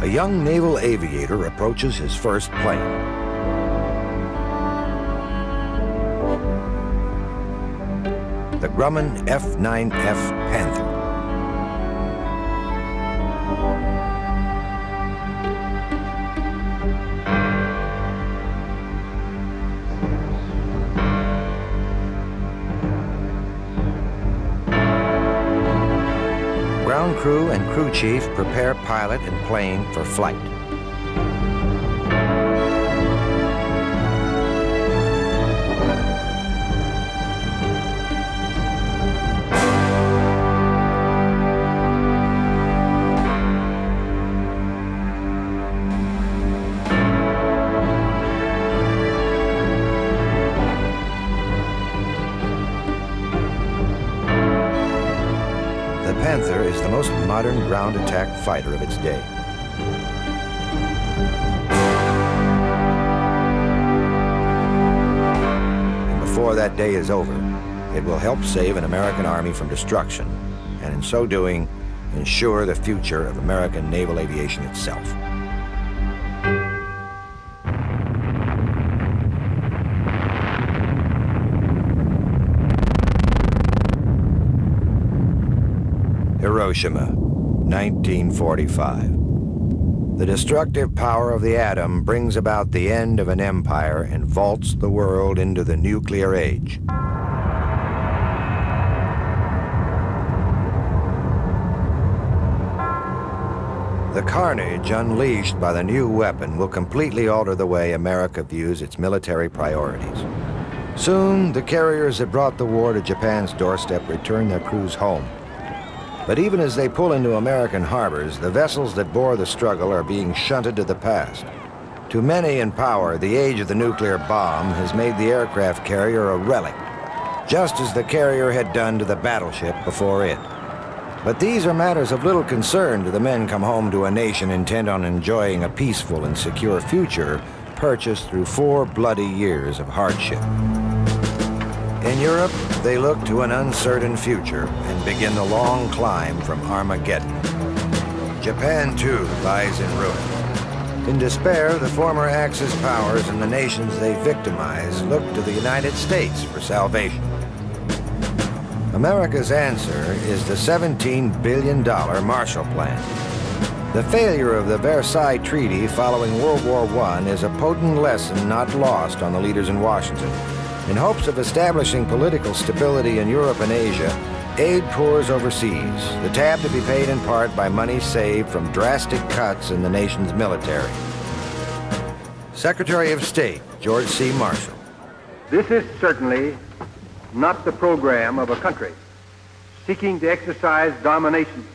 a young naval aviator approaches his first plane. The Grumman F-9F Panther. Ground crew and crew chief prepare pilot and plane for flight. The Panther is the most modern ground attack fighter of its day. And before that day is over, it will help save an American Army from destruction, and in so doing, ensure the future of American naval aviation itself. Hiroshima, 1945. The destructive power of the atom brings about the end of an empire and vaults the world into the nuclear age. The carnage unleashed by the new weapon will completely alter the way America views its military priorities. Soon, the carriers that brought the war to Japan's doorstep return their crews home. But even as they pull into American harbors, the vessels that bore the struggle are being shunted to the past. To many in power, the age of the nuclear bomb has made the aircraft carrier a relic, just as the carrier had done to the battleship before it. But these are matters of little concern to the men come home to a nation intent on enjoying a peaceful and secure future purchased through 4 bloody years of hardship. In Europe, they look to an uncertain future and begin the long climb from Armageddon. Japan, too, lies in ruin. In despair, the former Axis powers and the nations they victimize look to the United States for salvation. America's answer is the $17 billion Marshall Plan. The failure of the Versailles Treaty following World War I is a potent lesson not lost on the leaders in Washington. In hopes of establishing political stability in Europe and Asia, aid pours overseas, the tab to be paid in part by money saved from drastic cuts in the nation's military. Secretary of State George C. Marshall. This is certainly not the program of a country seeking to exercise domination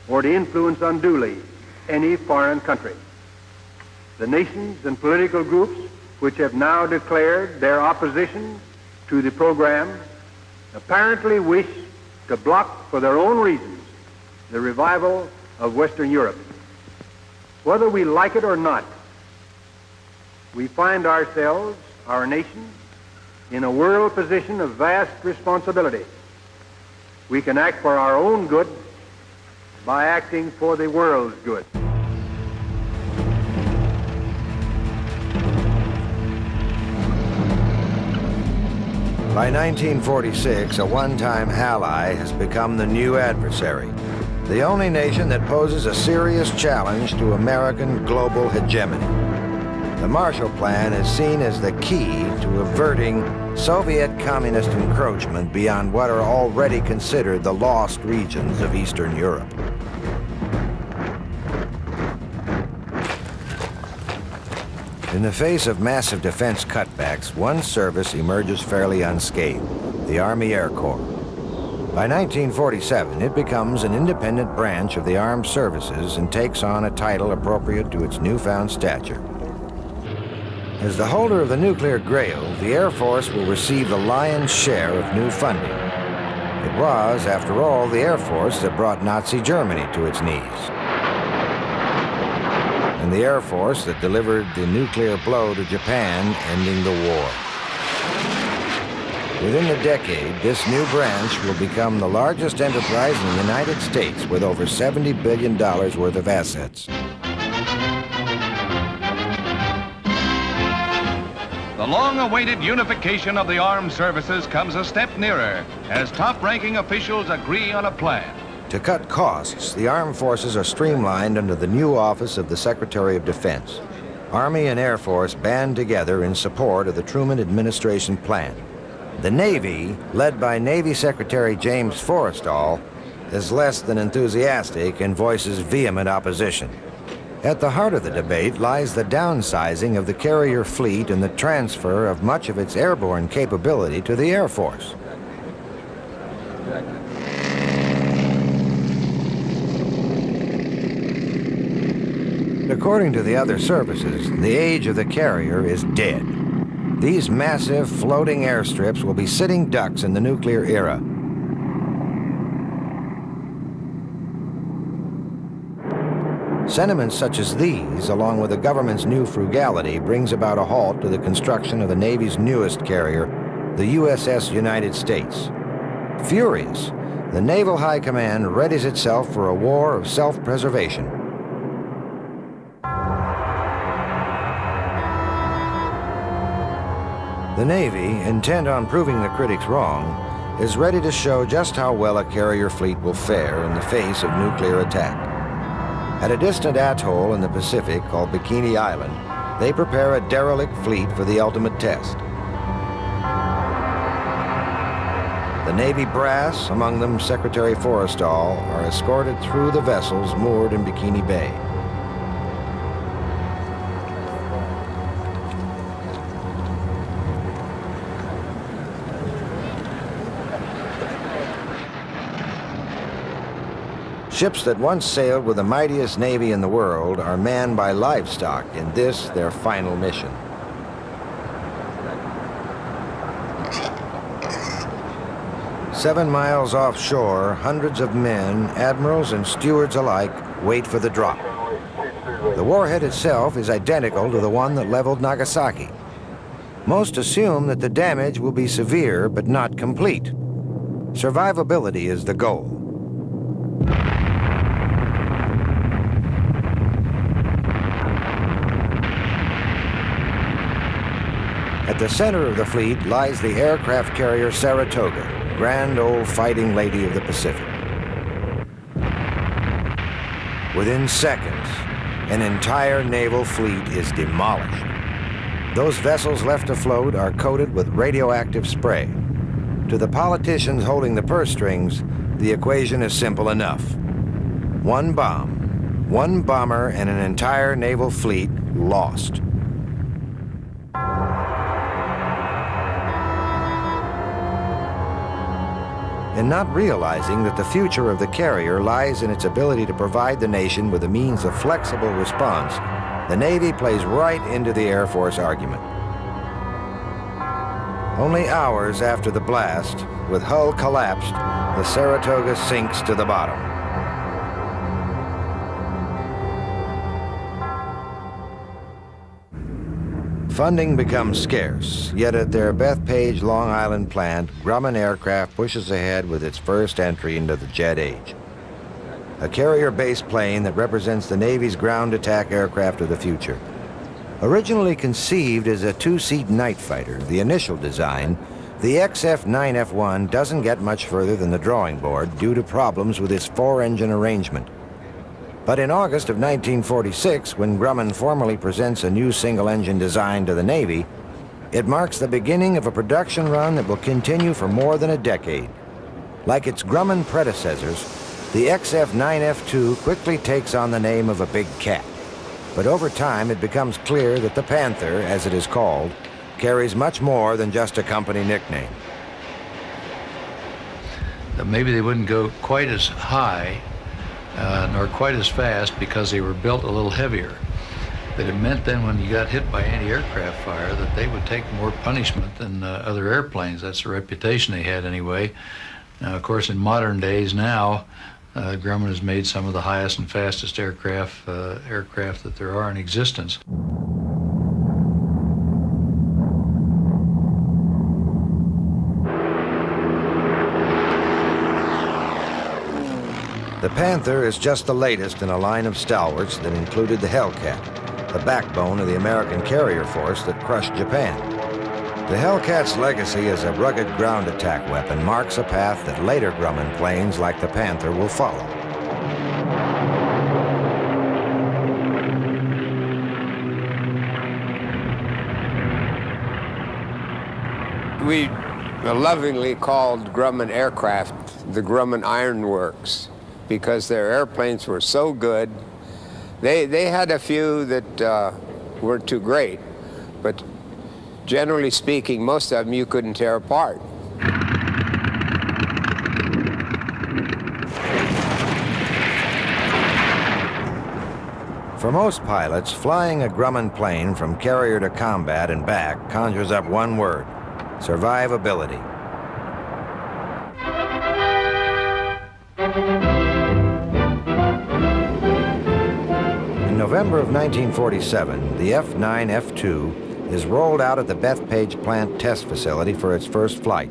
or to influence unduly any foreign country. The nations and political groups which have now declared their opposition to the program apparently wish to block for their own reasons the revival of Western Europe. Whether we like it or not, we find ourselves, our nation, in a world position of vast responsibility. We can act for our own good by acting for the world's good. By 1946, a one-time ally has become the new adversary, the only nation that poses a serious challenge to American global hegemony. The Marshall Plan is seen as the key to averting Soviet communist encroachment beyond what are already considered the lost regions of Eastern Europe. In the face of massive defense cutbacks, one service emerges fairly unscathed, the Army Air Corps. By 1947, it becomes an independent branch of the armed services and takes on a title appropriate to its newfound stature. As the holder of the nuclear grail, the Air Force will receive the lion's share of new funding. It was, after all, the Air Force that brought Nazi Germany to its knees, and the Air Force that delivered the nuclear blow to Japan, ending the war. Within a decade, this new branch will become the largest enterprise in the United States with over $70 billion worth of assets. long-awaited unification of the armed services comes a step nearer as top-ranking officials agree on a plan. To cut costs, the armed forces are streamlined under the new office of the Secretary of Defense. Army and Air Force band together in support of the Truman administration plan. The Navy, led by Navy Secretary James Forrestal, is less than enthusiastic and voices vehement opposition. At the heart of the debate lies the downsizing of the carrier fleet and the transfer of much of its airborne capability to the Air Force. According to the other services, the age of the carrier is dead. These massive floating airstrips will be sitting ducks in the nuclear era. Sentiments such as these, along with the government's new frugality, brings about a halt to the construction of the Navy's newest carrier, the USS United States. Furious, the Naval High Command readies itself for a war of self-preservation. The Navy, intent on proving the critics wrong, is ready to show just how well a carrier fleet will fare in the face of nuclear attack. At a distant atoll in the Pacific called Bikini Island, they prepare a derelict fleet for the ultimate test. The Navy brass, among them Secretary Forrestal, are escorted through the vessels moored in Bikini Bay. Ships that once sailed with the mightiest navy in the world are manned by livestock in this, their final mission. "7 miles offshore, hundreds of men, admirals and stewards alike, wait for the drop. The warhead itself is identical to the one that leveled Nagasaki. Most assume that the damage will be severe but not complete. Survivability is the goal. At the center of the fleet lies the aircraft carrier Saratoga, grand old fighting lady of the Pacific. Within seconds, an entire naval fleet is demolished. Those vessels left afloat are coated with radioactive spray. To the politicians holding the purse strings, the equation is simple enough. One bomb, one bomber, and an entire naval fleet lost. And not realizing that the future of the carrier lies in its ability to provide the nation with a means of flexible response, the Navy plays right into the Air Force argument. Only hours after the blast, with hull collapsed, the Saratoga sinks to the bottom. Funding becomes scarce, yet at their Bethpage, Long Island plant, Grumman Aircraft pushes ahead with its first entry into the jet age. A carrier-based plane that represents the Navy's ground attack aircraft of the future. Originally conceived as a two-seat night fighter, the initial design, the XF-9F1 doesn't get much further than the drawing board due to problems with its four-engine arrangement. But in August of 1946, when Grumman formally presents a new single-engine design to the Navy, it marks the beginning of a production run that will continue for more than a decade. Like its Grumman predecessors, the XF-9F2 quickly takes on the name of a big cat. But over time, it becomes clear that the Panther, as it is called, carries much more than just a company nickname. Maybe they wouldn't go quite as high nor quite as fast because they were built a little heavier. But it meant then when you got hit by anti-aircraft fire that they would take more punishment than other airplanes. That's the reputation they had anyway. Now, of course, in modern days now, Grumman has made some of the highest and fastest aircraft that there are in existence. The Panther is just the latest in a line of stalwarts that included the Hellcat, the backbone of the American carrier force that crushed Japan. The Hellcat's legacy as a rugged ground attack weapon marks a path that later Grumman planes like the Panther will follow. We lovingly called Grumman aircraft the Grumman Iron Works because their airplanes were so good. They had a few that weren't too great, but generally speaking, most of them you couldn't tear apart. For most pilots, flying a Grumman plane from carrier to combat and back conjures up one word: survivability. In November of 1947, the F-9 F-2 is rolled out at the Bethpage plant test facility for its first flight.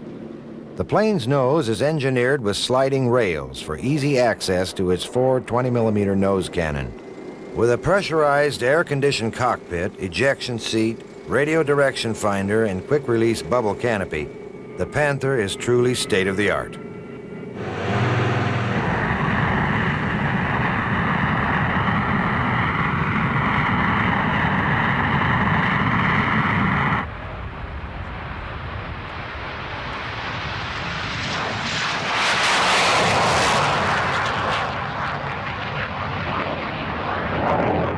The plane's nose is engineered with sliding rails for easy access to its 4 20mm nose cannon. With a pressurized air-conditioned cockpit, ejection seat, radio direction finder, and quick-release bubble canopy, the Panther is truly state-of-the-art.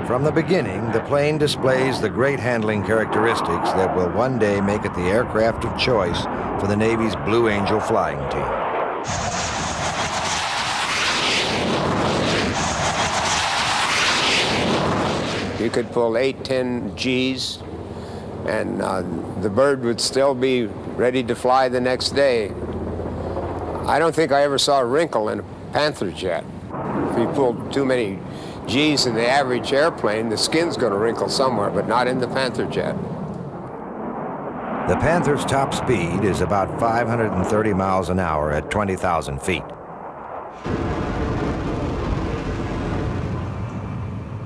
From the beginning, the plane displays the great handling characteristics that will one day make it the aircraft of choice for the Navy's Blue Angel flying team. You could pull 8, 10 Gs, and the bird would still be ready to fly the next day. I don't think I ever saw a wrinkle in a Panther jet. If you pulled too many G's in the average airplane, the skin's going to wrinkle somewhere, but not in the Panther jet. The Panther's top speed is about 530 miles an hour at 20,000 feet.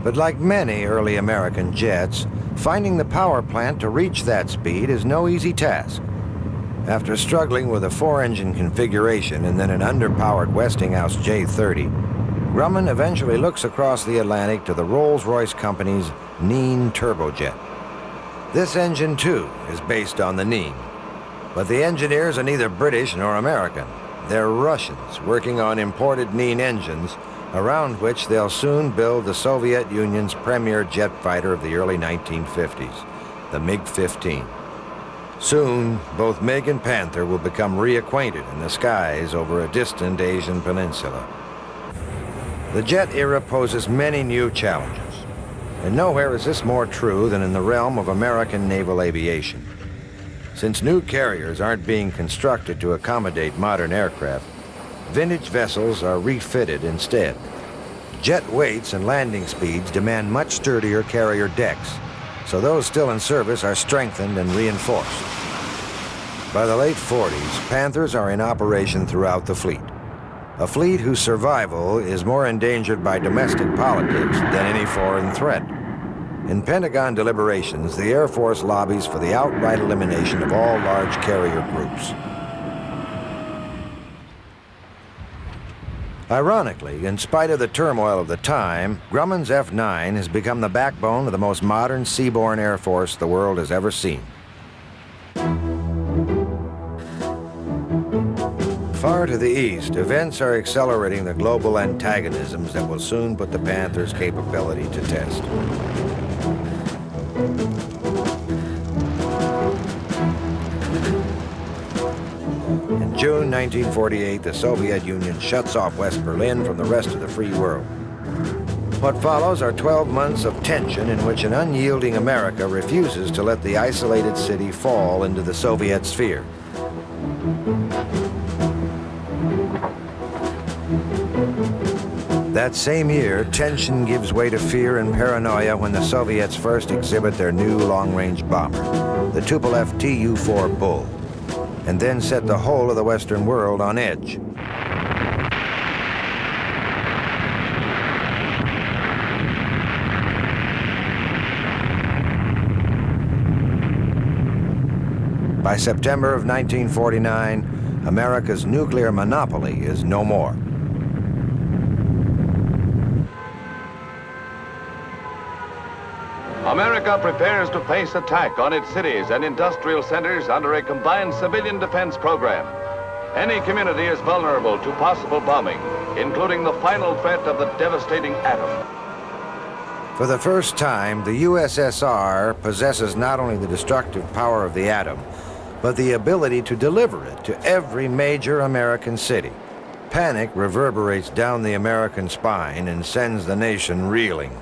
But like many early American jets, finding the power plant to reach that speed is no easy task. After struggling with a 4-engine configuration and then an underpowered Westinghouse J-30, Grumman eventually looks across the Atlantic to the Rolls-Royce Company's Neen turbojet. This engine, too, is based on the Neen. But the engineers are neither British nor American. They're Russians working on imported Neen engines, around which they'll soon build the Soviet Union's premier jet fighter of the early 1950s, the MiG-15. Soon, both MiG and Panther will become reacquainted in the skies over a distant Asian peninsula. The jet era poses many new challenges, and nowhere is this more true than in the realm of American naval aviation. Since new carriers aren't being constructed to accommodate modern aircraft, vintage vessels are refitted instead. Jet weights and landing speeds demand much sturdier carrier decks, so those still in service are strengthened and reinforced. By the late 40s, Panthers are in operation throughout the fleet. A fleet whose survival is more endangered by domestic politics than any foreign threat. In Pentagon deliberations, the Air Force lobbies for the outright elimination of all large carrier groups. Ironically, in spite of the turmoil of the time, Grumman's F-9 has become the backbone of the most modern seaborne Air Force the world has ever seen. Far to the east, events are accelerating the global antagonisms that will soon put the Panther's capability to test. In June 1948, the Soviet Union shuts off West Berlin from the rest of the free world. What follows are 12 months of tension in which an unyielding America refuses to let the isolated city fall into the Soviet sphere. That same year, tension gives way to fear and paranoia when the Soviets first exhibit their new long-range bomber, the Tupolev Tu-4 Bull, and then set the whole of the Western world on edge. By By September of 1949, America's nuclear monopoly is no more. America prepares to face attack on its cities and industrial centers under a combined civilian defense program. Any community is vulnerable to possible bombing, including the final threat of the devastating atom. For the first time, the USSR possesses not only the destructive power of the atom, but the ability to deliver it to every major American city. Panic reverberates down the American spine and sends the nation reeling.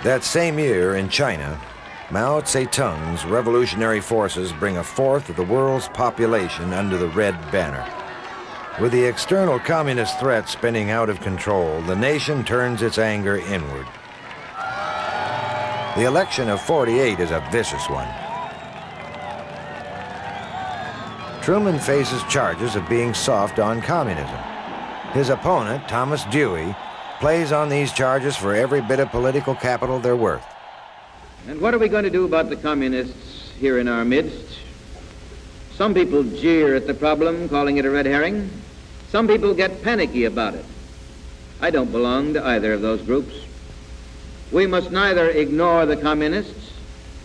That same year in China, Mao Zedong's revolutionary forces bring a fourth of the world's population under the Red Banner. With the external communist threat spinning out of control, the nation turns its anger inward. The election of '48 is a vicious one. Truman faces charges of being soft on communism. His opponent, Thomas Dewey, plays on these charges for every bit of political capital they're worth. And what are we going to do about the communists here in our midst? Some people jeer at the problem, calling it a red herring. Some people get panicky about it. I don't belong to either of those groups. We must neither ignore the communists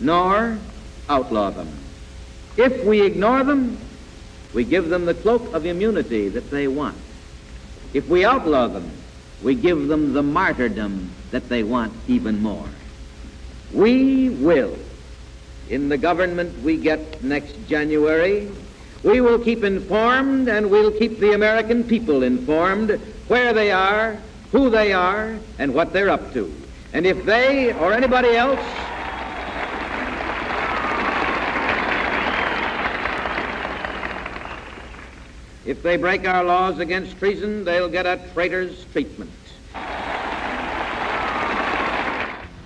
nor outlaw them. If we ignore them, we give them the cloak of immunity that they want. If we outlaw them, we give them the martyrdom that they want even more. We will, in the government we get next January, we will keep informed and we'll keep the American people informed where they are, who they are, and what they're up to. And if they or anybody else if they break our laws against treason, they'll get a traitor's treatment.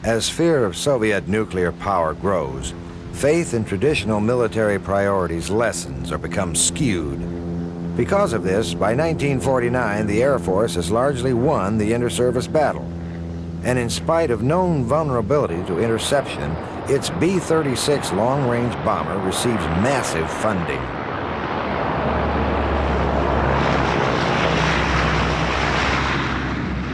As fear of Soviet nuclear power grows, faith in traditional military priorities lessens or becomes skewed. Because of this, by 1949, the Air Force has largely won the inter-service battle. And in spite of known vulnerability to interception, its B-36 long-range bomber receives massive funding.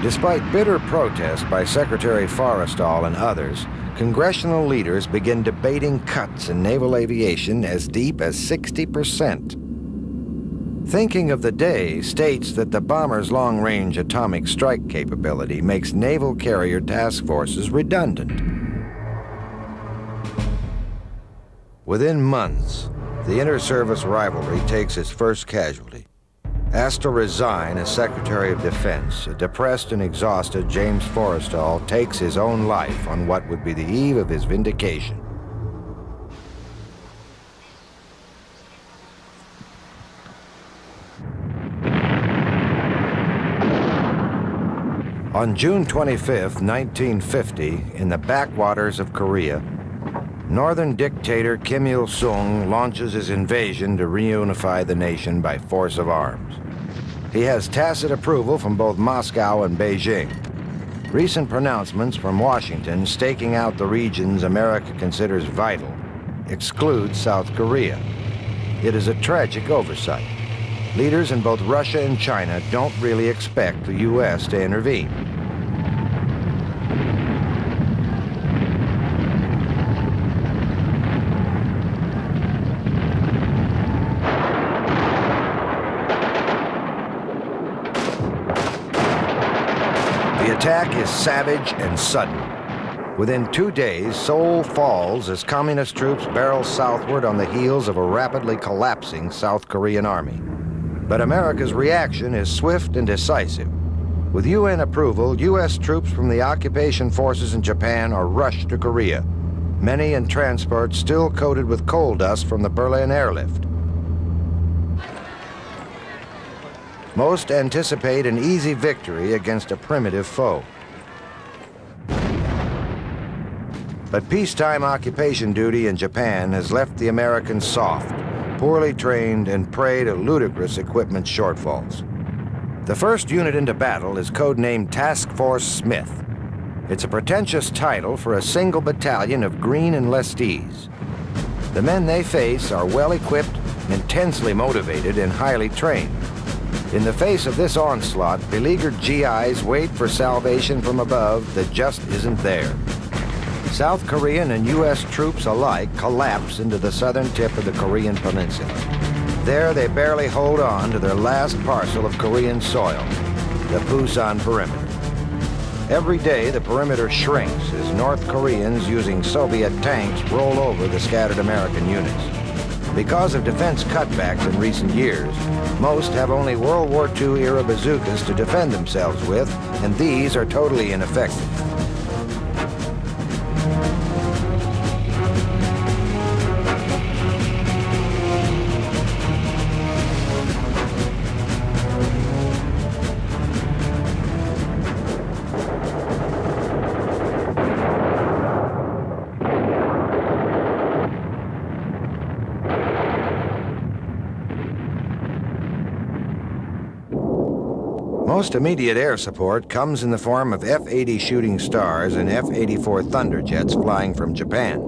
Despite bitter protest by Secretary Forrestal and others, congressional leaders begin debating cuts in naval aviation as deep as 60%. Thinking of the Day states that the bomber's long-range atomic strike capability makes naval carrier task forces redundant. Within months, the inter-service rivalry takes its first casualty. Asked to resign as Secretary of Defense, a depressed and exhausted James Forrestal takes his own life on what would be the eve of his vindication. On June 25, 1950, in the backwaters of Korea, Northern dictator Kim Il-sung launches his invasion to reunify the nation by force of arms. He has tacit approval from both Moscow and Beijing. Recent pronouncements from Washington staking out the regions America considers vital exclude South Korea. It is a tragic oversight. Leaders in both Russia and China don't really expect the U.S. to intervene. The attack is savage and sudden. Within 2 days, Seoul falls as communist troops barrel southward on the heels of a rapidly collapsing South Korean army. But America's reaction is swift and decisive. With UN approval, U.S. troops from the occupation forces in Japan are rushed to Korea, many in transports still coated with coal dust from the Berlin airlift. Most anticipate an easy victory against a primitive foe. But peacetime occupation duty in Japan has left the Americans soft, poorly trained, and prey to ludicrous equipment shortfalls. The first unit into battle is codenamed Task Force Smith. It's a pretentious title for a single battalion of green enlistees. The men they face are well-equipped, intensely motivated, and highly trained. In the face of this onslaught, beleaguered GIs wait for salvation from above that just isn't there. South Korean and U.S. troops alike collapse into the southern tip of the Korean peninsula. There they barely hold on to their last parcel of Korean soil, the Pusan perimeter. Every day the perimeter shrinks as North Koreans using Soviet tanks roll over the scattered American units. Because of defense cutbacks in recent years, most have only World War II-era bazookas to defend themselves with, and these are totally ineffective. Most immediate air support comes in the form of F-80 Shooting Stars and F-84 Thunderjets flying from Japan.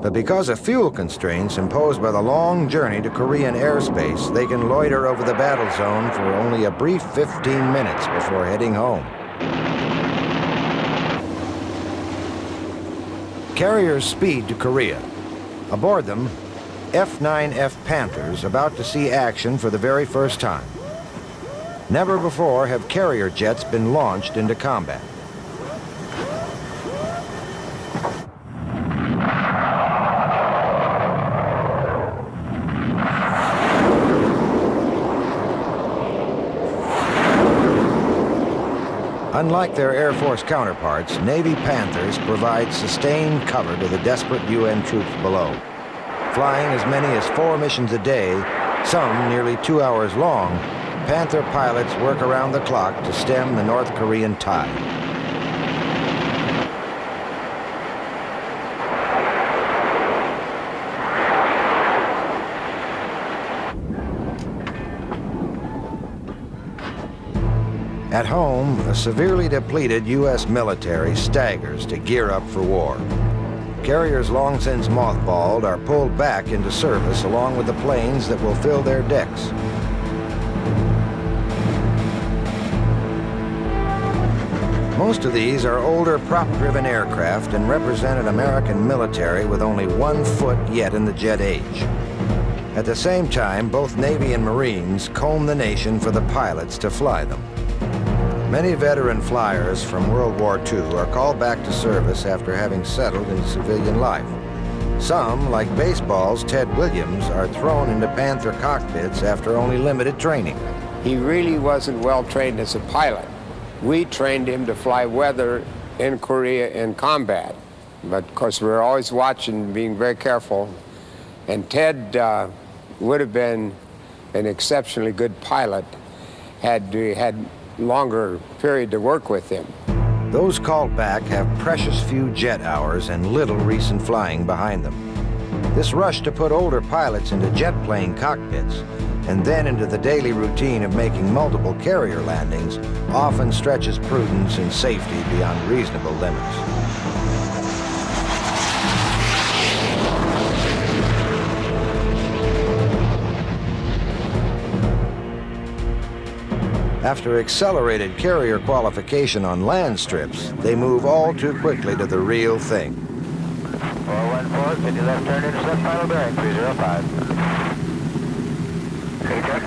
But because of fuel constraints imposed by the long journey to Korean airspace, they can loiter over the battle zone for only a brief 15 minutes before heading home. Carriers speed to Korea. Aboard them, F-9F Panthers about to see action for the very first time. Never before have carrier jets been launched into combat. Unlike their Air Force counterparts, Navy Panthers provide sustained cover to the desperate UN troops below. Flying as many as 4 missions a day, some nearly 2 hours long, Panther pilots work around the clock to stem the North Korean tide. At home, a severely depleted U.S. military staggers to gear up for war. Carriers long since mothballed are pulled back into service along with the planes that will fill their decks. Most of these are older prop-driven aircraft and represent an American military with only 1 foot yet in the jet age. At the same time, both Navy and Marines comb the nation for the pilots to fly them. Many veteran flyers from World War II are called back to service after having settled in civilian life. Some, like baseball's Ted Williams, are thrown into Panther cockpits after only limited training. He really wasn't well trained as a pilot. We trained him to fly weather in Korea in combat. But of course, we were always watching, being very careful. And Ted would have been an exceptionally good pilot had we had longer period to work with him. Those called back have precious few jet hours and little recent flying behind them. This rush to put older pilots into jet plane cockpits and then into the daily routine of making multiple carrier landings often stretches prudence and safety beyond reasonable limits. After accelerated carrier qualification on land strips, they move all too quickly to the real thing. 414, 50 left turn, intercept final bearing, 305. Take check.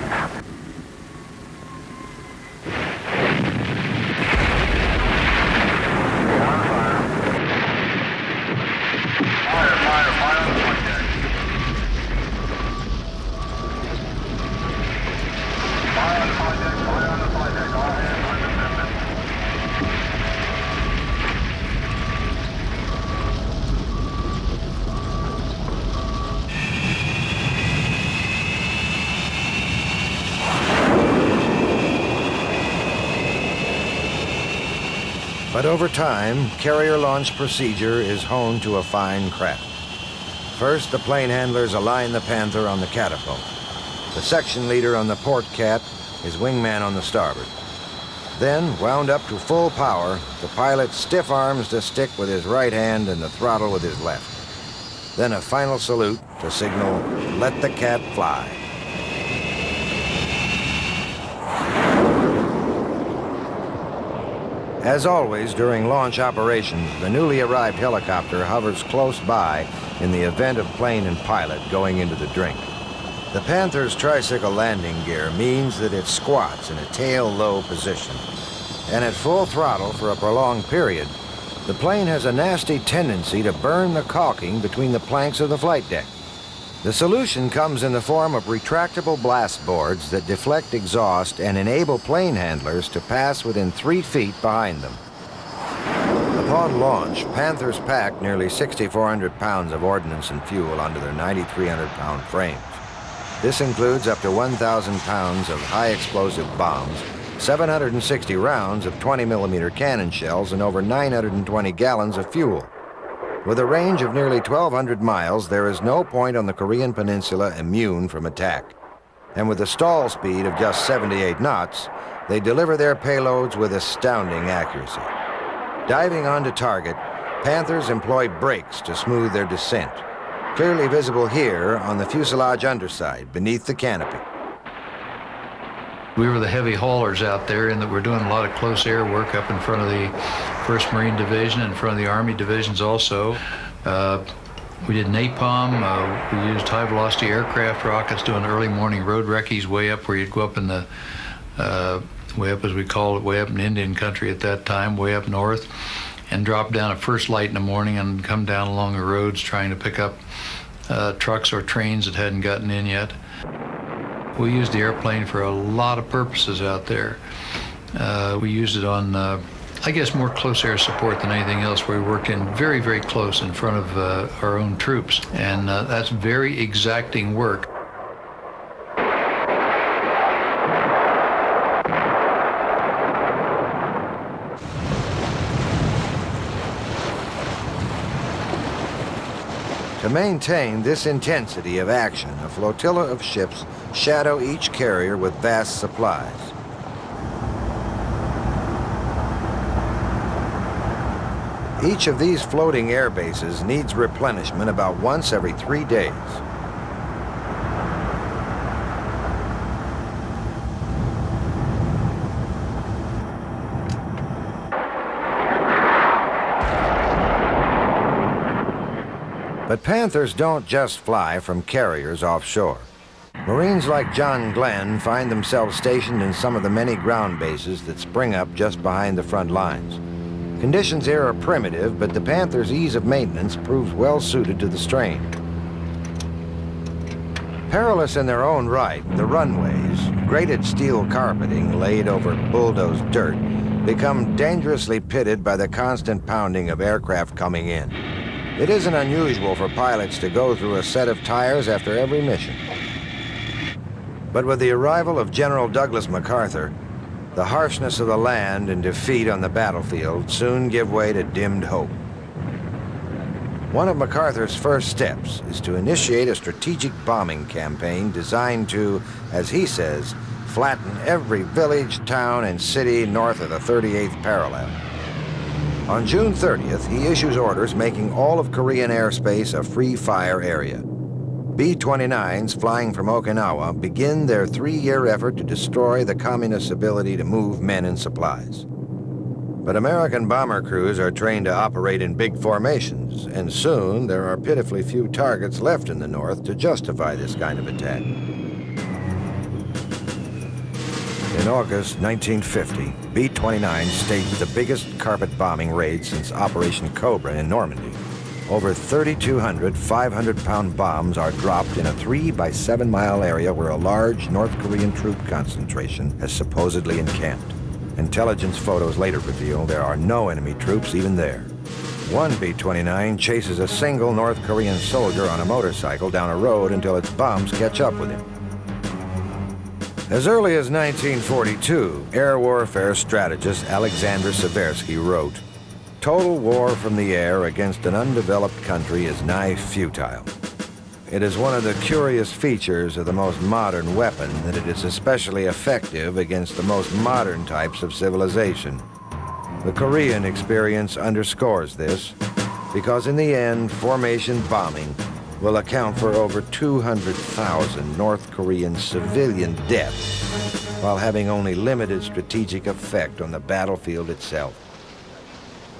But over time, carrier launch procedure is honed to a fine craft. First, the plane handlers align the Panther on the catapult. The section leader on the port cat is wingman on the starboard. Then, wound up to full power, the pilot stiff arms the stick with his right hand and the throttle with his left. then a final salute to signal, "Let the cat fly." As always, during launch operations, the newly arrived helicopter hovers close by in the event of plane and pilot going into the drink. The Panther's tricycle landing gear means that it squats in a tail-low position. And at full throttle for a prolonged period, the plane has a nasty tendency to burn the caulking between the planks of the flight deck. The solution comes in the form of retractable blast boards that deflect exhaust and enable plane handlers to pass within 3 feet behind them. Upon launch, Panthers pack nearly 6,400 pounds of ordnance and fuel onto their 9,300-pound frames. This includes up to 1,000 pounds of high-explosive bombs, 760 rounds of 20-millimeter cannon shells, and over 920 gallons of fuel. With a range of nearly 1,200 miles, there is no point on the Korean peninsula immune from attack. And with a stall speed of just 78 knots, they deliver their payloads with astounding accuracy. Diving onto target, Panthers employ brakes to smooth their descent, clearly visible here on the fuselage underside, beneath the canopy. We were the heavy haulers out there, and that we're doing a lot of close air work up in front of the 1st Marine Division and in front of the Army divisions also. We did napalm. We used high-velocity aircraft rockets doing early morning road recce's way up where you'd go up in the, way up as we call it, way up in Indian country at that time, way up north, and drop down at first light in the morning and come down along the roads trying to pick up trucks or trains that hadn't gotten in yet. We used the airplane for a lot of purposes out there. We used it on, I guess, more close air support than anything else. We worked in very, very close in front of our own troops, and that's very exacting work. To maintain this intensity of action, a flotilla of ships shadow each carrier with vast supplies. Each of these floating air bases needs replenishment about once every 3 days. But Panthers don't just fly from carriers offshore. Marines like John Glenn find themselves stationed in some of the many ground bases that spring up just behind the front lines. Conditions here are primitive, but the Panther's ease of maintenance proves well suited to the strain. Perilous in their own right, the runways, grated steel carpeting laid over bulldozed dirt, become dangerously pitted by the constant pounding of aircraft coming in. It isn't unusual for pilots to go through a set of tires after every mission. But with the arrival of General Douglas MacArthur, the harshness of the land and defeat on the battlefield soon give way to dimmed hope. One of MacArthur's first steps is to initiate a strategic bombing campaign designed to, as he says, flatten every village, town, and city north of the 38th parallel. On June 30th, he issues orders making all of Korean airspace a free-fire area. B-29s flying from Okinawa begin their 3-year effort to destroy the communists' ability to move men and supplies. But American bomber crews are trained to operate in big formations, and soon there are pitifully few targets left in the north to justify this kind of attack. In August 1950, B-29 staged the biggest carpet bombing raid since Operation Cobra in Normandy. Over 3,200 500-pound bombs are dropped in a 3 by 7 mile area where a large North Korean troop concentration has supposedly encamped. Intelligence photos later reveal there are no enemy troops even there. One B-29 chases a single North Korean soldier on a motorcycle down a road until its bombs catch up with him. As early as 1942, air warfare strategist Alexander Seversky wrote, "Total war from the air against an undeveloped country is nigh futile. It is one of the curious features of the most modern weapon that it is especially effective against the most modern types of civilization. The Korean experience underscores this. because in the end, formation bombing will account for over 200,000 North Korean civilian deaths, while having only limited strategic effect on the battlefield itself.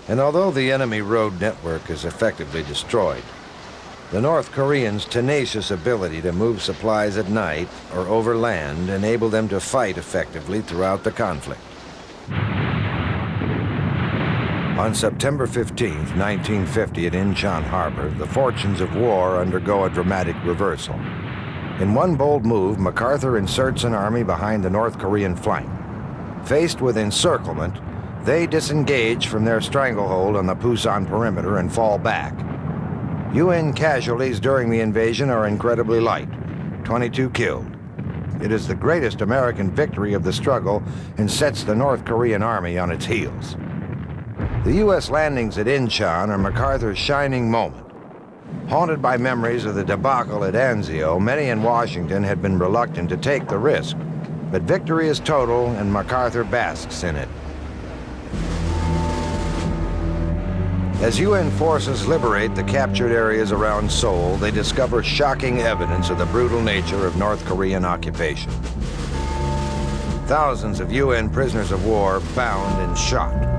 And although the enemy road network is effectively destroyed, the North Koreans' tenacious ability to move supplies at night or over land enable them to fight effectively throughout the conflict. On September 15, 1950, at Incheon Harbor, the fortunes of war undergo a dramatic reversal. In one bold move, MacArthur inserts an army behind the North Korean flank. Faced with encirclement, they disengage from their stranglehold on the Pusan perimeter and fall back. UN casualties during the invasion are incredibly light, 22 killed. It is the greatest American victory of the struggle and sets the North Korean army on its heels. The U.S. landings at Incheon are MacArthur's shining moment. Haunted by memories of the debacle at Anzio, many in Washington had been reluctant to take the risk. But victory is total, and MacArthur basks in it. As UN forces liberate the captured areas around Seoul, they discover shocking evidence of the brutal nature of North Korean occupation. Thousands of UN prisoners of war bound and shot.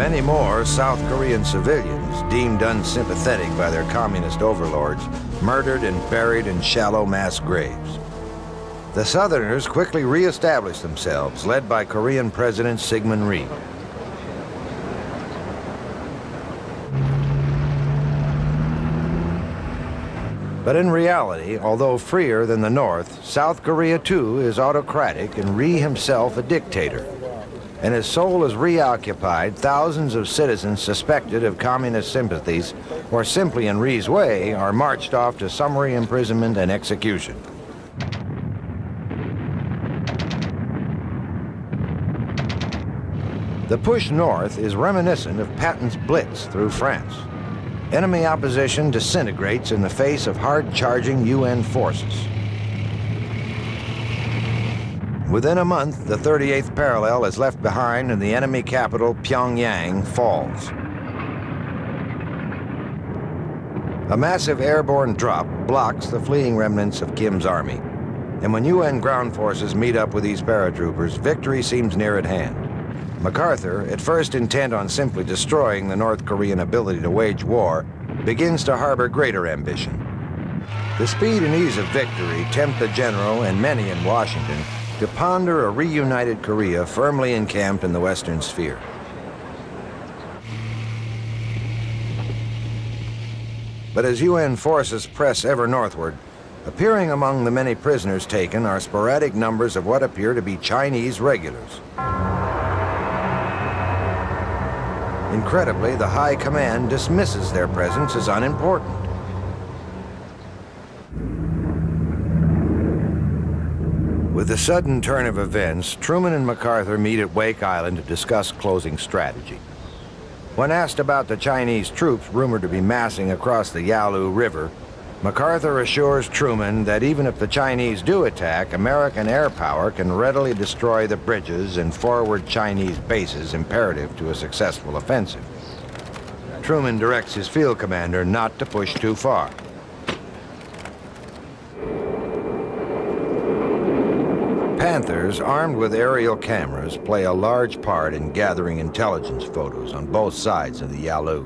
Many more South Korean civilians, deemed unsympathetic by their communist overlords, murdered and buried in shallow mass graves. The Southerners quickly re-established themselves, led by Korean President Syngman Rhee. But in reality, although freer than the North, South Korea too is autocratic and Rhee himself a dictator. And as Seoul is reoccupied, thousands of citizens suspected of communist sympathies, or simply in Rhee's way, are marched off to summary imprisonment and execution. The push north is reminiscent of Patton's blitz through France. Enemy opposition disintegrates in the face of hard-charging UN forces. Within a month, the 38th parallel is left behind and the enemy capital, Pyongyang, falls. A massive airborne drop blocks the fleeing remnants of Kim's army. And when UN ground forces meet up with these paratroopers, victory seems near at hand. MacArthur, at first intent on simply destroying the North Korean ability to wage war, begins to harbor greater ambition. The speed and ease of victory tempt the general and many in Washington to ponder a reunited Korea firmly encamped in the Western sphere. But as UN forces press ever northward, appearing among the many prisoners taken are sporadic numbers of what appear to be Chinese regulars. Incredibly, the High Command dismisses their presence as unimportant. With the sudden turn of events, Truman and MacArthur meet at Wake Island to discuss closing strategy. When asked about the Chinese troops rumored to be massing across the Yalu River, MacArthur assures Truman that even if the Chinese do attack, American air power can readily destroy the bridges and forward Chinese bases imperative to a successful offensive. Truman directs his field commander not to push too far. Panthers, armed with aerial cameras, play a large part in gathering intelligence photos on both sides of the Yalu.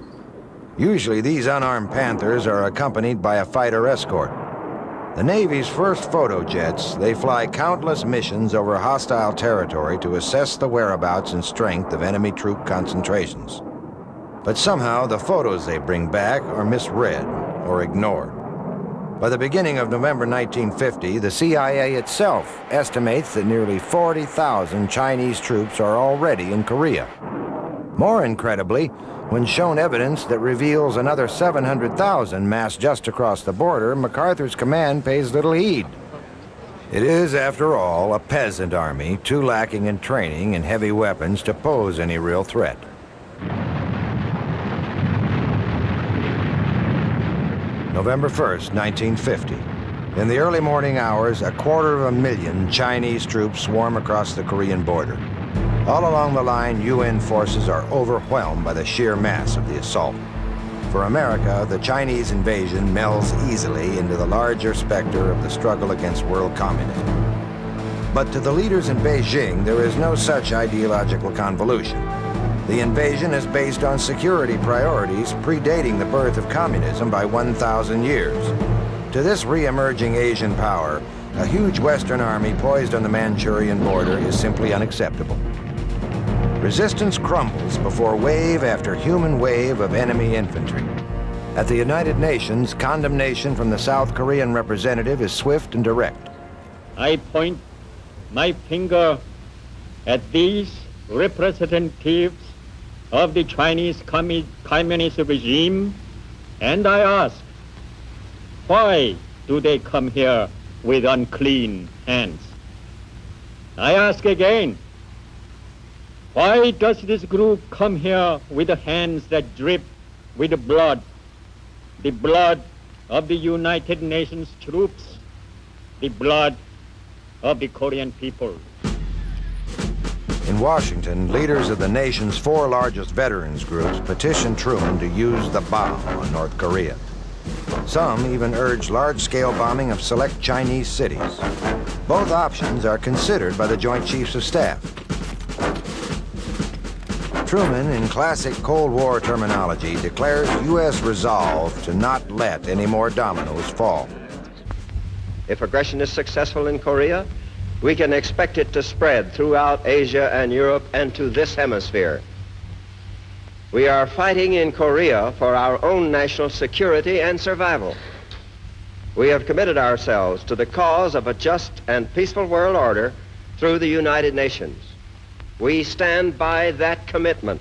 Usually, these unarmed Panthers are accompanied by a fighter escort. The Navy's first photo jets, they fly countless missions over hostile territory to assess the whereabouts and strength of enemy troop concentrations. But somehow, the photos they bring back are misread or ignored. By the beginning of November 1950, the CIA itself estimates that nearly 40,000 Chinese troops are already in Korea. More incredibly, when shown evidence that reveals another 700,000 massed just across the border, MacArthur's command pays little heed. It is, after all, a peasant army, too lacking in training and heavy weapons to pose any real threat. November 1st, 1950. In the early morning hours, 250,000 Chinese troops swarm across the Korean border. All along the line, UN forces are overwhelmed by the sheer mass of the assault. For America, the Chinese invasion melds easily into the larger specter of the struggle against world communism. But to the leaders in Beijing, there is no such ideological convolution. The invasion is based on security priorities predating the birth of communism by 1,000 years. To this re-emerging Asian power, a huge Western army poised on the Manchurian border is simply unacceptable. Resistance crumbles before wave after human wave of enemy infantry. At the United Nations, condemnation from the South Korean representative is swift and direct. I point my finger at these representatives of the Chinese communist regime, and I ask, why do they come here with unclean hands? I ask again, why does this group come here with the hands that drip with the blood of the United Nations troops, the blood of the Korean people? In Washington, leaders of the nation's 4 largest veterans groups petitioned Truman to use the bomb on North Korea. Some even urged large-scale bombing of select Chinese cities. Both options are considered by the Joint Chiefs of Staff. Truman, in classic Cold War terminology, declares U.S. resolve to not let any more dominoes fall. If aggression is successful in Korea, we can expect it to spread throughout Asia and Europe and to this hemisphere. We are fighting in Korea for our own national security and survival. We have committed ourselves to the cause of a just and peaceful world order through the United Nations. We stand by that commitment.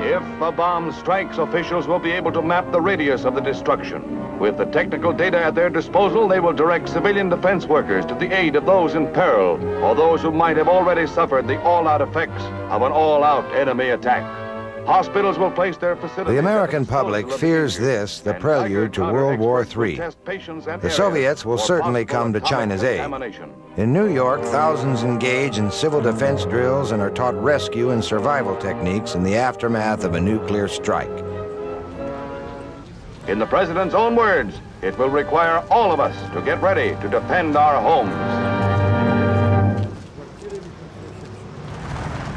If a bomb strikes, officials will be able to map the radius of the destruction. With the technical data at their disposal, they will direct civilian defense workers to the aid of those in peril or those who might have already suffered the all-out effects of an all-out enemy attack. Hospitals will place their facilities. The American public fears this the prelude to World War III. The Soviets will certainly come to China's aid. In New York, thousands engage in civil defense drills and are taught rescue and survival techniques in the aftermath of a nuclear strike. In the president's own words, it will require all of us to get ready to defend our homes.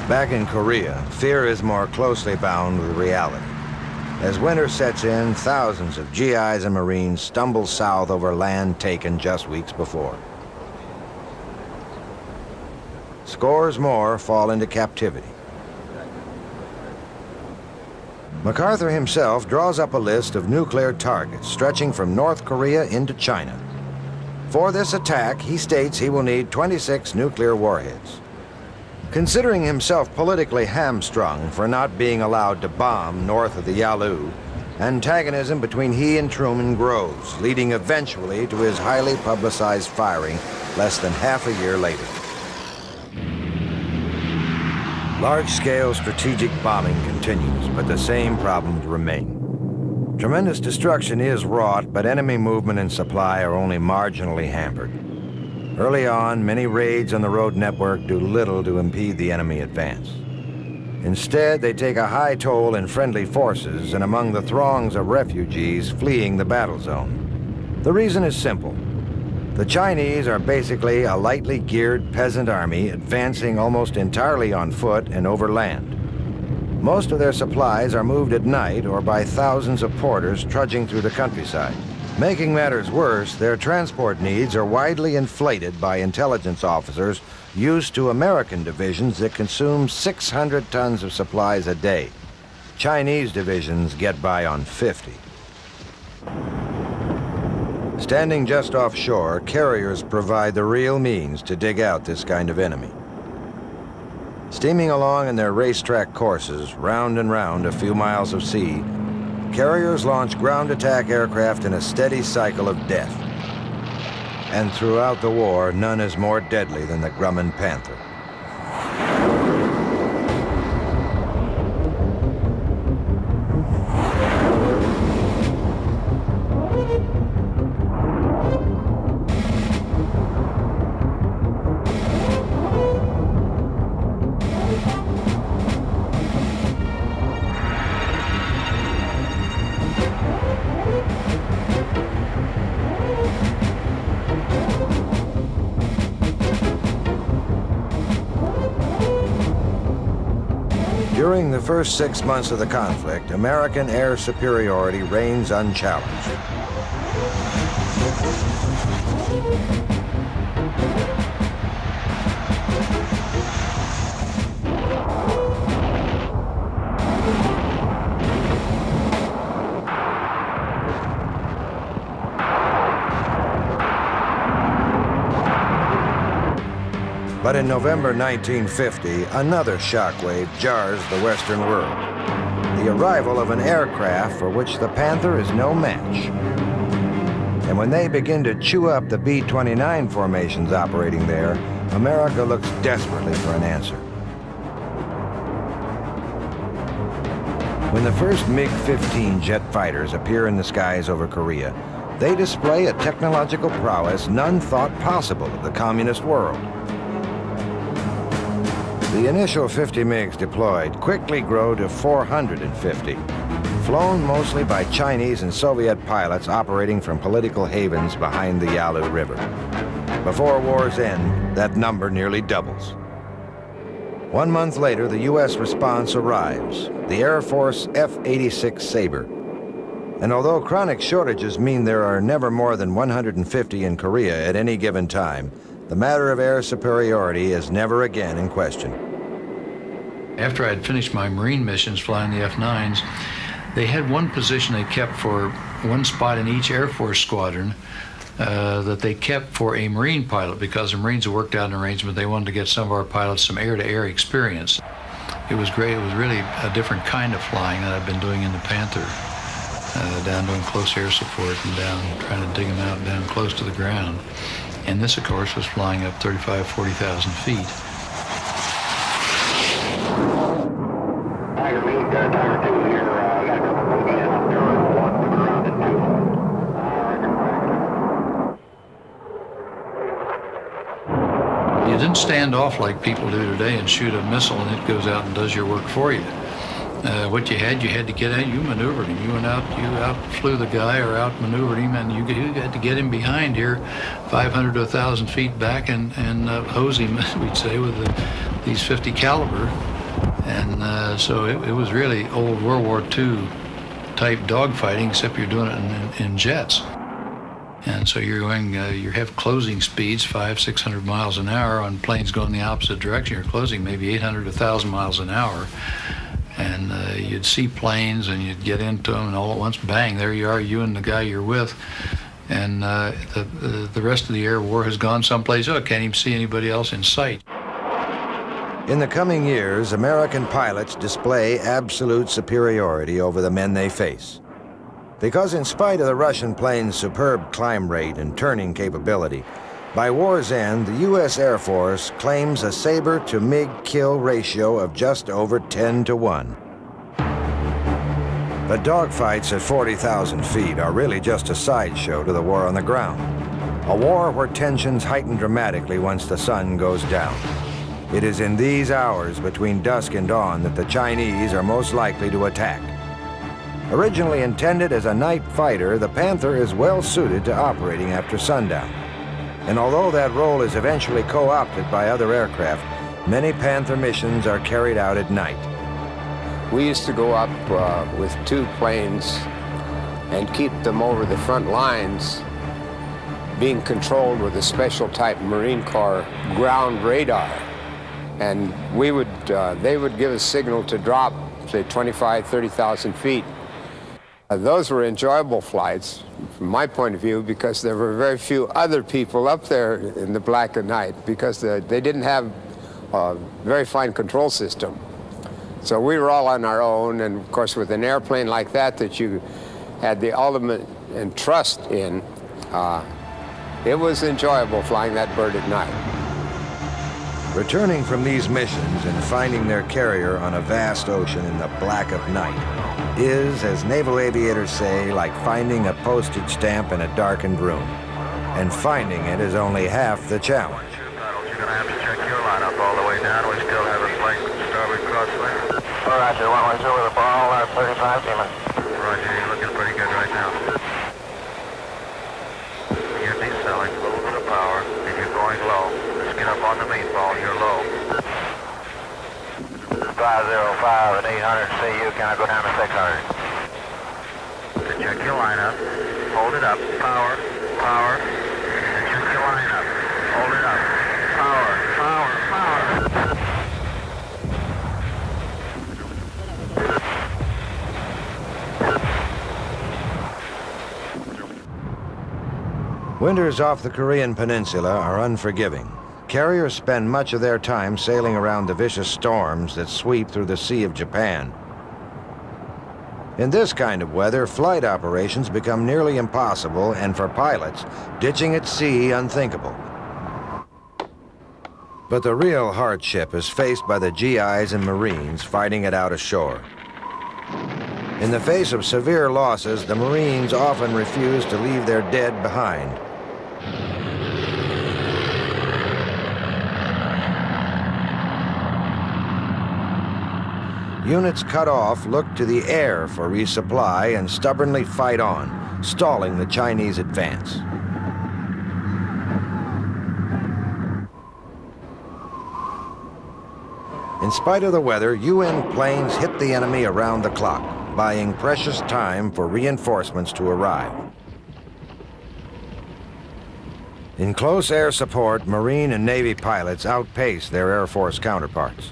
Back in Korea, fear is more closely bound with reality. As winter sets in, thousands of GIs and Marines stumble south over land taken just weeks before. Scores more fall into captivity. MacArthur himself draws up a list of nuclear targets stretching from North Korea into China. For this attack, he states he will need 26 nuclear warheads. Considering himself politically hamstrung for not being allowed to bomb north of the Yalu, antagonism between he and Truman grows, leading eventually to his highly publicized firing less than half a year later. Large-scale strategic bombing continues, but the same problems remain. Tremendous destruction is wrought, but enemy movement and supply are only marginally hampered. Early on, many raids on the road network do little to impede the enemy advance. Instead, they take a high toll in friendly forces and among the throngs of refugees fleeing the battle zone. The reason is simple. The Chinese are basically a lightly geared peasant army advancing almost entirely on foot and over land. Most of their supplies are moved at night or by thousands of porters trudging through the countryside. Making matters worse, their transport needs are widely inflated by intelligence officers used to American divisions that consume 600 tons of supplies a day. Chinese divisions get by on 50. Standing just offshore, carriers provide the real means to dig out this kind of enemy. Steaming along in their racetrack courses, round and round a few miles of sea, carriers launch ground attack aircraft in a steady cycle of death. And throughout the war, none is more deadly than the Grumman Panther. During the first 6 months of the conflict, American air superiority reigns unchallenged. But in November 1950, another shockwave jars the Western world. The arrival of an aircraft for which the Panther is no match. And when they begin to chew up the B-29 formations operating there, America looks desperately for an answer. When the first MiG-15 jet fighters appear in the skies over Korea, they display a technological prowess none thought possible of the communist world. The initial 50 MiGs deployed quickly grow to 450, flown mostly by Chinese and Soviet pilots operating from political havens behind the Yalu River. Before war's end, that number nearly doubles. 1 month later, the U.S. response arrives, the Air Force F-86 Sabre. And although chronic shortages mean there are never more than 150 in Korea at any given time, the matter of air superiority is never again in question. After I had finished my Marine missions flying the F-9s, they had one position they kept for one spot in each Air Force squadron that they kept for a Marine pilot, because the Marines had worked out an arrangement. They wanted to get some of our pilots some air-to-air experience. It was great. It was really a different kind of flying that I've been doing in the Panther, down doing close air support and down trying to dig them out down close to the ground. And this, of course, was flying up 35,000, 40,000 feet. Tiger lead, Tiger 2 here. I got a couple movies up there. One coming around at 2. You didn't stand off like people do today and shoot a missile and it goes out and does your work for you. What you had to get out. You maneuvered him. You went out, you outflew the guy or outmaneuvered him, and you had to get him behind here, 500 to 1,000 feet back, and hose him, as we'd say, with these 50 caliber. And so it was really old World War II type dogfighting, except you're doing it in jets. And so you're going, you have closing speeds, 500, 600 miles an hour on planes going the opposite direction. You're closing maybe 800 to 1,000 miles an hour. And you'd see planes and you'd get into them, and all at once, bang, there you are, you and the guy you're with. And the rest of the air war has gone someplace. Oh, can't even see anybody else in sight. In the coming years, American pilots display absolute superiority over the men they face. Because in spite of the Russian plane's superb climb rate and turning capability, by war's end, the U.S. Air Force claims a Sabre to MiG kill ratio of just over 10 to 1. But dogfights at 40,000 feet are really just a sideshow to the war on the ground. A war where tensions heighten dramatically once the sun goes down. It is in these hours between dusk and dawn that the Chinese are most likely to attack. Originally intended as a night fighter, the Panther is well suited to operating after sundown. And although that role is eventually co-opted by other aircraft, many Panther missions are carried out at night. We used to go up with 2 planes and keep them over the front lines, being controlled with a special type Marine Corps ground radar. And we would, they would give a signal to drop, say, 25, 30,000 feet. Those were enjoyable flights, from my point of view, because there were very few other people up there in the black of night, because they didn't have a very fine control system. So we were all on our own, and of course with an airplane like that you had the ultimate and trust in, it was enjoyable flying that bird at night. Returning from these missions and finding their carrier on a vast ocean in the black of night is, as naval aviators say, like finding a postage stamp in a darkened room. And finding it is only half the challenge. You're going to have to check your lineup all the way down. We still have a slight starboard crosswind. All right, 112 with a ball, 35 Demon. Roger, you're looking pretty good right now. You're decelling, a little bit of power, and you're going low. Let's get up on the main ball, you're low. 505 at 800 CU, can I go down to 600? Check your lineup. Hold it up. Power. Power. Check your lineup. Hold it up. Power. Power. Power. Winters off the Korean peninsula are unforgiving. Carriers spend much of their time sailing around the vicious storms that sweep through the Sea of Japan. In this kind of weather, flight operations become nearly impossible, and for pilots, ditching at sea unthinkable. But the real hardship is faced by the GIs and Marines fighting it out ashore. In the face of severe losses, the Marines often refuse to leave their dead behind. Units cut off look to the air for resupply and stubbornly fight on, stalling the Chinese advance. In spite of the weather, UN planes hit the enemy around the clock, buying precious time for reinforcements to arrive. In close air support, Marine and Navy pilots outpace their Air Force counterparts.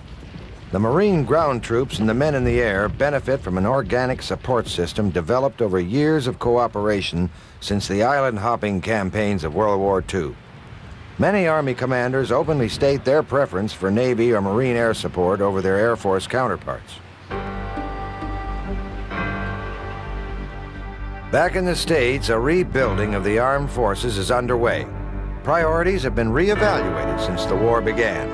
The Marine ground troops and the men in the air benefit from an organic support system developed over years of cooperation since the island-hopping campaigns of World War II. Many Army commanders openly state their preference for Navy or Marine air support over their Air Force counterparts. Back in the States, a rebuilding of the armed forces is underway. Priorities have been reevaluated since the war began.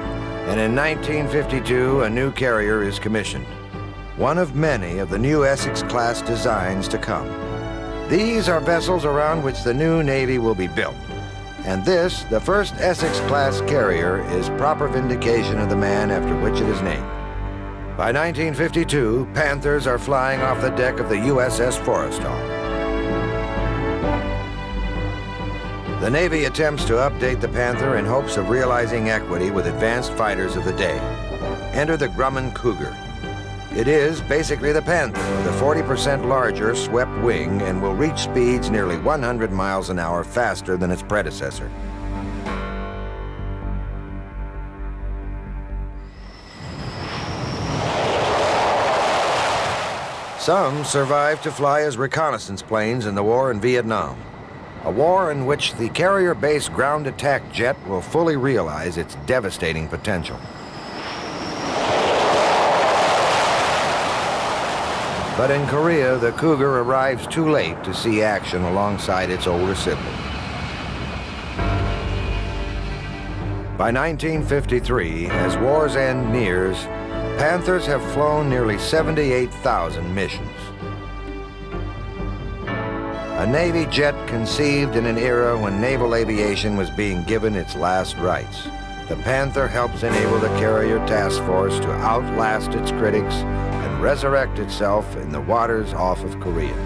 And in 1952, a new carrier is commissioned, one of many of the new Essex-class designs to come. These are vessels around which the new Navy will be built. And this, the first Essex-class carrier, is proper vindication of the man after which it is named. By 1952, Panthers are flying off the deck of the USS Forrestal. The Navy attempts to update the Panther in hopes of realizing equity with advanced fighters of the day. Enter the Grumman Cougar. It is basically the Panther with a 40% larger swept wing and will reach speeds nearly 100 miles an hour faster than its predecessor. Some survived to fly as reconnaissance planes in the war in Vietnam. A war in which the carrier-based ground attack jet will fully realize its devastating potential. But in Korea, the Cougar arrives too late to see action alongside its older sibling. By 1953, as war's end nears, Panthers have flown nearly 78,000 missions. A Navy jet conceived in an era when naval aviation was being given its last rites. The Panther helps enable the carrier task force to outlast its critics and resurrect itself in the waters off of Korea.